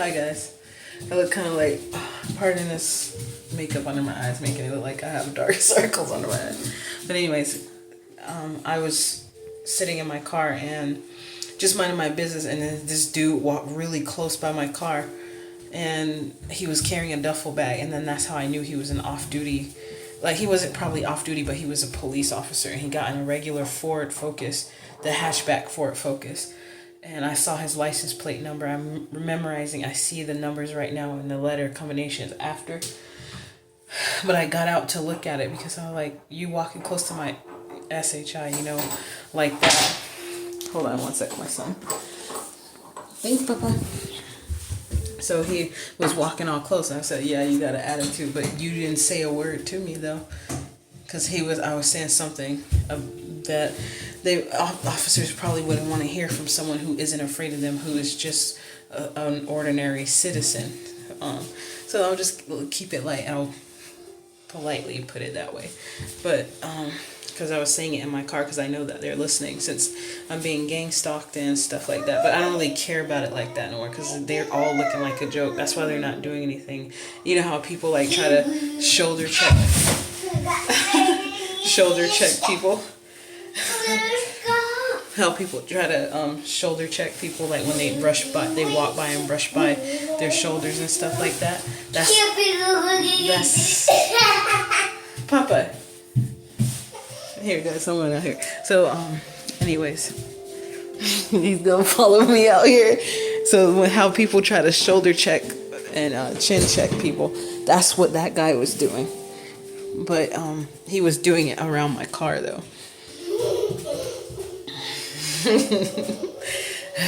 Hi guys. I look kind of like, pardon this makeup under my eyes, making it look like I have dark circles under my eyes. But anyways, I was sitting in my car and just minding my business, and then this dude walked really close by my car, and he was carrying a duffel bag, and then that's how I knew he was an off-duty. Like, he wasn't probably off-duty, but he was a police officer, and he got in a regular Ford Focus, the hatchback Ford Focus. And I saw his license plate number. I'm memorizing. I see the numbers right now and the letter combinations after. But I got out to look at it because I was like, you walking close to my SHI, you know, like that. Hold on one second, my son. Thanks, Papa. So he was walking all close. And I said, yeah, you got an attitude. But you didn't say a word to me, though. Because I was saying something that officers probably wouldn't want to hear from someone who isn't afraid of them, who is just an ordinary citizen. So I'll just keep it light. I'll politely put it that way. But because I was saying it in my car because I know that they're listening, since I'm being gang stalked and stuff like that. But I don't really care about it like that no more because they're all looking like a joke. That's why they're not doing anything. You know how people like try to shoulder check people. How people try to shoulder check people, like when they walk by and brush by their shoulders and stuff like that. That's Papa. Here, guys, someone out here. So, anyways, he's gonna follow me out here. So, how people try to shoulder check and chin check people, that's what that guy was doing. But he was doing it around my car, though.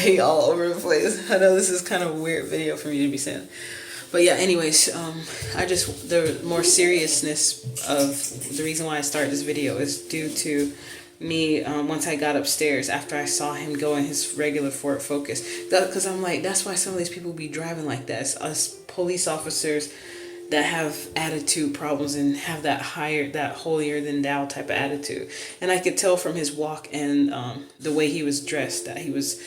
He all over the place. I know this is kind of a weird video for me to be saying. But yeah, anyways, the more seriousness of the reason why I started this video is due to me, once I got upstairs after I saw him go in his regular Ford Focus. Because I'm like, that's why some of these people be driving like that. It's us police officers that have attitude problems and have that holier than thou type of attitude. And I could tell from his walk and the way he was dressed that he was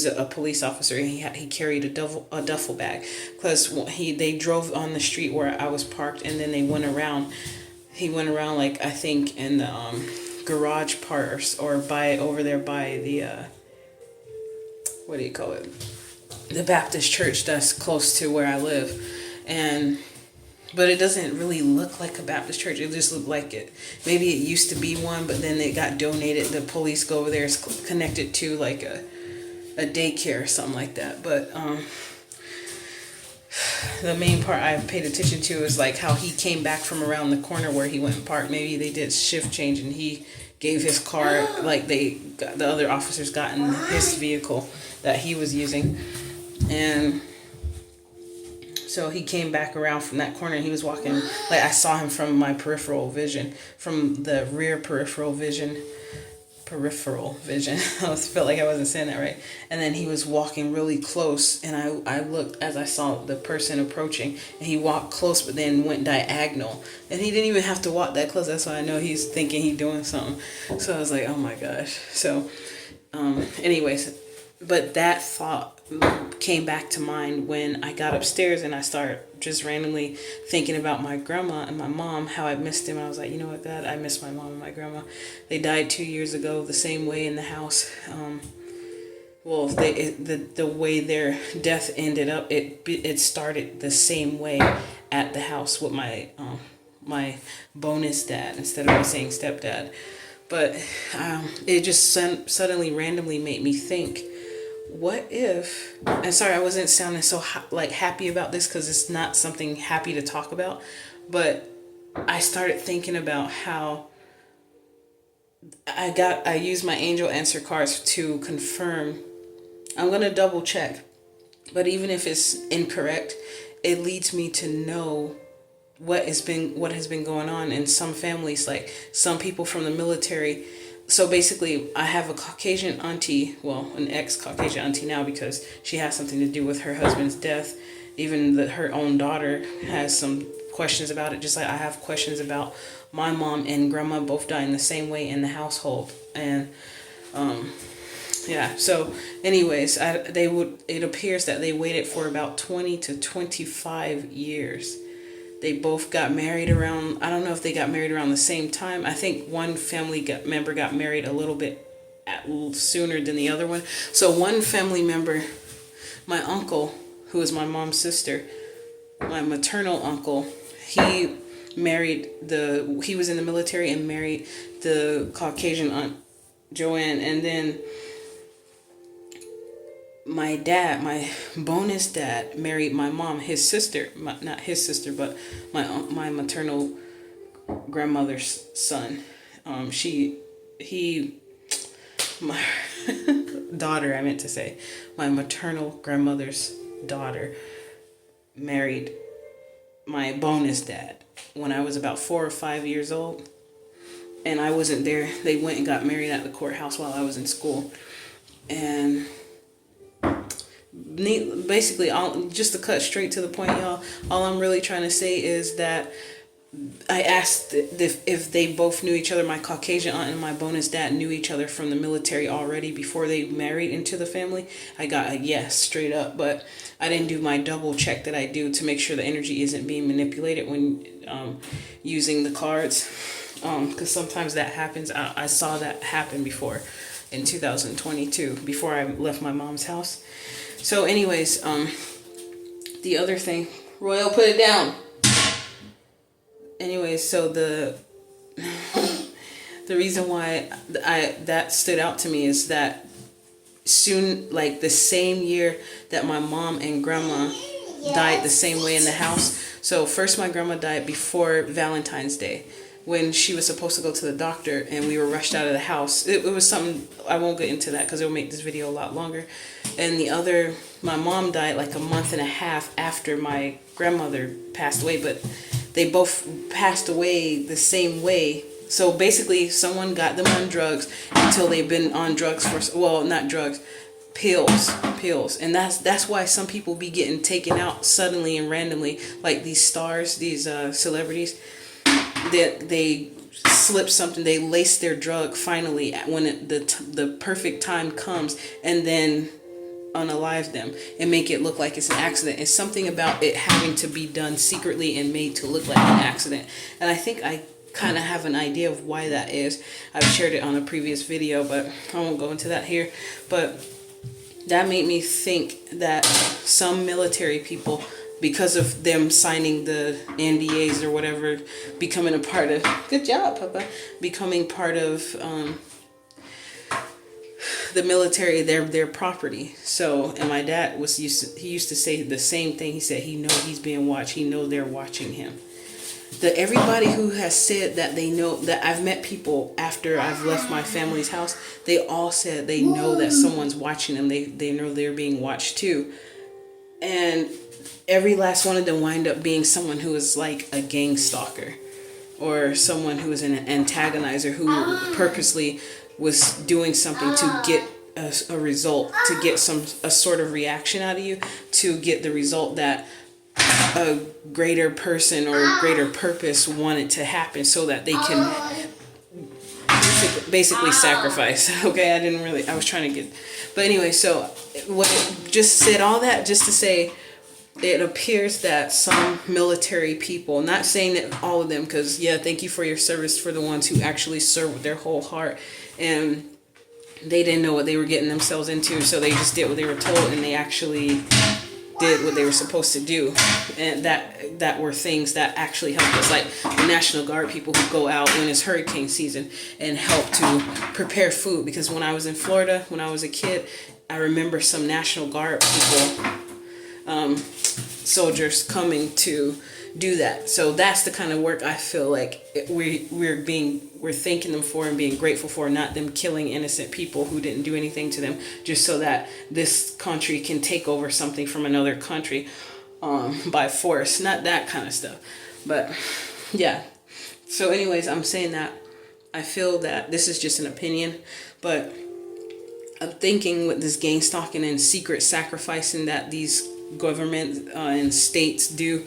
a police officer, and he carried a duffel bag. Because they drove on the street where I was parked, and then they went around. He went around, like, I think in the garage part or by over there by the what do you call it? The Baptist church that's close to where I live. But it doesn't really look like a Baptist church. It just looked like it. Maybe it used to be one, but then it got donated. The police go over there. It's connected to like a daycare or something like that. But the main part I paid attention to is like how he came back from around the corner where he went and parked. Maybe they did shift change and he gave his car, like the other officers got in his vehicle that he was using. And so he came back around from that corner and he was walking, like I saw him from my peripheral vision, from the rear peripheral vision. I felt like I wasn't saying that right. And then he was walking really close, and I looked as I saw the person approaching, and he walked close but then went diagonal. And he didn't even have to walk that close. That's why I know he's thinking he's doing something. So I was like, oh my gosh. So anyways, but that thought came back to mind when I got upstairs and I started just randomly thinking about my grandma and my mom, how I missed them. I was like, you know what, God, I miss my mom and my grandma. They died 2 years ago, the same way in the house. Well, the way their death ended up, it started the same way at the house with my my bonus dad instead of me saying stepdad. But it just suddenly randomly made me think, what if, and sorry, I wasn't sounding so happy about this because it's not something happy to talk about, but I started thinking about how I used my angel answer cards to confirm. I'm going to double check, but even if it's incorrect, it leads me to know what has been going on in some families, like some people from the military. So basically, I have a Caucasian auntie, well, an ex-Caucasian auntie now because she has something to do with her husband's death. Even her own daughter has some questions about it, just like I have questions about my mom and grandma both dying the same way in the household. And Yeah. So, anyways, it appears that they waited for about 20 to 25 years. They both got married around, I don't know if they got married around the same time. I think one member got married a little bit sooner than the other one. So one family member, my uncle, who is my mom's sister, my maternal uncle, he was in the military and married the Caucasian aunt Joanne. And then my dad, my bonus dad, married my mom, his sister, not his sister, but my maternal grandmother's son. My daughter, I meant to say, my maternal grandmother's daughter married my bonus dad when I was about 4 or 5 years old. And I wasn't there. They went and got married at the courthouse while I was in school. And basically, just to cut straight to the point, y'all, all I'm really trying to say is that I asked if they both knew each other. My Caucasian aunt and my bonus dad knew each other from the military already before they married into the family. I got a yes straight up, but I didn't do my double check that I do to make sure the energy isn't being manipulated when using the cards, because sometimes that happens. I saw that happen before in 2022 before I left my mom's house. So anyways, the other thing, Royal, put it down. Anyways, so the reason why that stood out to me is that soon, like the same year that my mom and grandma died the same way in the house. So first my grandma died before Valentine's Day, when she was supposed to go to the doctor, and we were rushed out of the house. It was something, I won't get into that because it'll make this video a lot longer. And my mom died like a month and a half after my grandmother passed away, but they both passed away the same way. So basically someone got them on drugs until they've been on drugs for, well, not drugs, pills. And that's why some people be getting taken out suddenly and randomly, like these stars, these celebrities. They slip something, they lace their drug finally when the perfect time comes, and then unalive them and make it look like it's an accident. It's something about it having to be done secretly and made to look like an accident. And I think I kind of have an idea of why that is. I've shared it on a previous video, but I won't go into that here. But that made me think that some military people, because of them signing the NDAs or whatever, becoming a part of, good job, Papa, becoming part of the military, their property. So, and my dad he used to say the same thing. He said he knows he's being watched. He knows they're watching him. Everybody who has said that they know, that I've met people after I've left my family's house, they all said they know that someone's watching them. They know they're being watched too. And every last one of them wind up being someone who is like a gang stalker, or someone who is an antagonizer who purposely was doing something to get a result, to get a sort of reaction out of you, to get the result that a greater person or a greater purpose wanted to happen, so that they can basically sacrifice. Okay, I was trying to get, but anyway, so what just said all that just to say, it appears that some military people, not saying that all of them, because yeah, thank you for your service for the ones who actually serve with their whole heart, and they didn't know what they were getting themselves into, so they just did what they were told, and they actually did what they were supposed to do. And that were things that actually helped us, like the National Guard people who go out when it's hurricane season and help to prepare food. Because when I was in Florida, when I was a kid, I remember some National Guard people, soldiers, coming to do that. So that's the kind of work I feel like we're thanking them for and being grateful for, not them killing innocent people who didn't do anything to them just so that this country can take over something from another country by force. Not that kind of stuff. But yeah. So anyways, I'm saying that I feel that this is just an opinion, but I'm thinking with this gang stalking and secret sacrificing that these government and states do,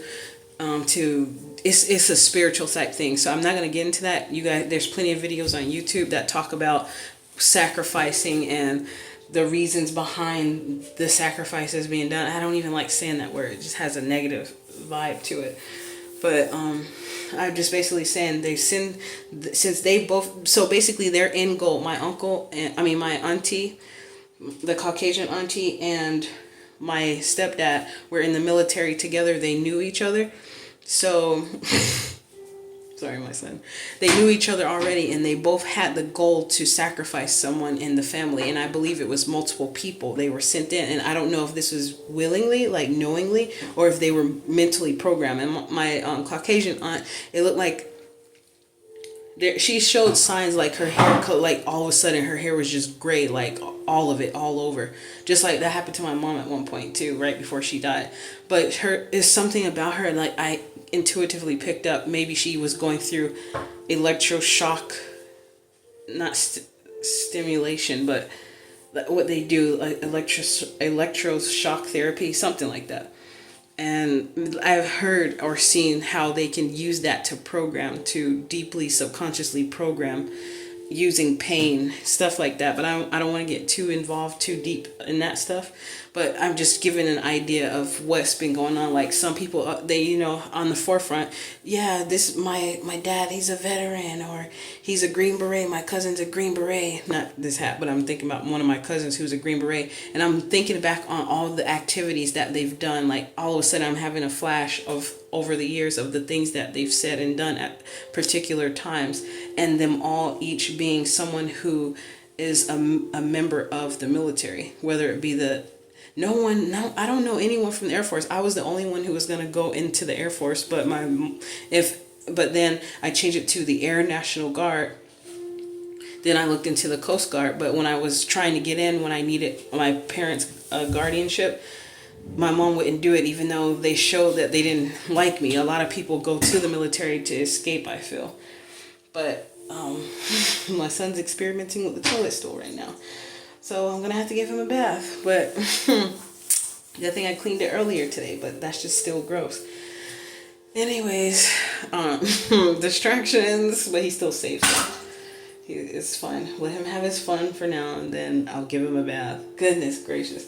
it's a spiritual type thing. So I'm not going to get into that. You guys, there's plenty of videos on YouTube that talk about sacrificing and the reasons behind the sacrifices being done. I don't even like saying that word. It just has a negative vibe to it. But I'm just basically saying they sin, since they both, so basically their end goal, my uncle, and I mean my auntie, the Caucasian auntie, and my stepdad were in the military together. They knew each other. So sorry, my son. They knew each other already, and they both had the goal to sacrifice someone in the family. And I believe it was multiple people they were sent in. And I don't know if this was willingly, like knowingly, or if they were mentally programmed. And my Caucasian aunt, it looked like she showed signs like her hair cut, like all of a sudden her hair was just gray, like all of it, all over. Just like that happened to my mom at one point too, right before she died. But her is something about her, like I intuitively picked up. Maybe she was going through electroshock, not stimulation, but what they do, like electroshock therapy, something like that. And I've heard or seen how they can use that to program, to deeply subconsciously program using pain, stuff like that. But I don't want to get too involved, too deep in that stuff. But I'm just giving an idea of what's been going on. Like some people, they, you know, on the forefront, yeah, this, my dad, he's a veteran, or he's a Green Beret. My cousin's a Green Beret. Not this hat, but I'm thinking about one of my cousins who's a Green Beret. And I'm thinking back on all the activities that they've done. Like all of a sudden I'm having a flash of over the years of the things that they've said and done at particular times. And them all each being someone who is a member of the military, whether it be the, no, I don't know anyone from the Air Force. I was the only one who was going to go into the Air Force, but but then I changed it to the Air National Guard. Then I looked into the Coast Guard, but when I was trying to get in, when I needed my parents' guardianship, my mom wouldn't do it, even though they showed that they didn't like me. A lot of people go to the military to escape, I feel. But my son's experimenting with the toilet stool right now. So I'm going to have to give him a bath. But I think I cleaned it earlier today, but that's just still gross. Anyways, distractions, but he's still safe. It's fine. Let him have his fun for now, and then I'll give him a bath. Goodness gracious.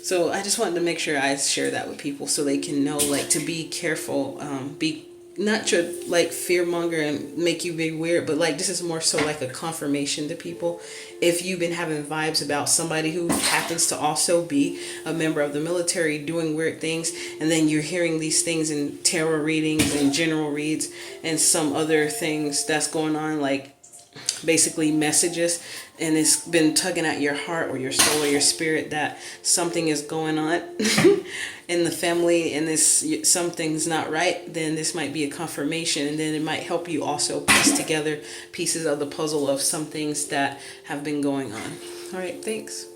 So I just wanted to make sure I share that with people so they can know, like, to be careful, be not to like fearmonger and make you be weird, but like this is more so like a confirmation to people. If you've been having vibes about somebody who happens to also be a member of the military doing weird things, and then you're hearing these things in tarot readings and general reads and some other things that's going on, like basically messages, and it's been tugging at your heart or your soul or your spirit that something is going on in the family and something's not right, then this might be a confirmation, and then it might help you also piece together pieces of the puzzle of some things that have been going on. All right, thanks.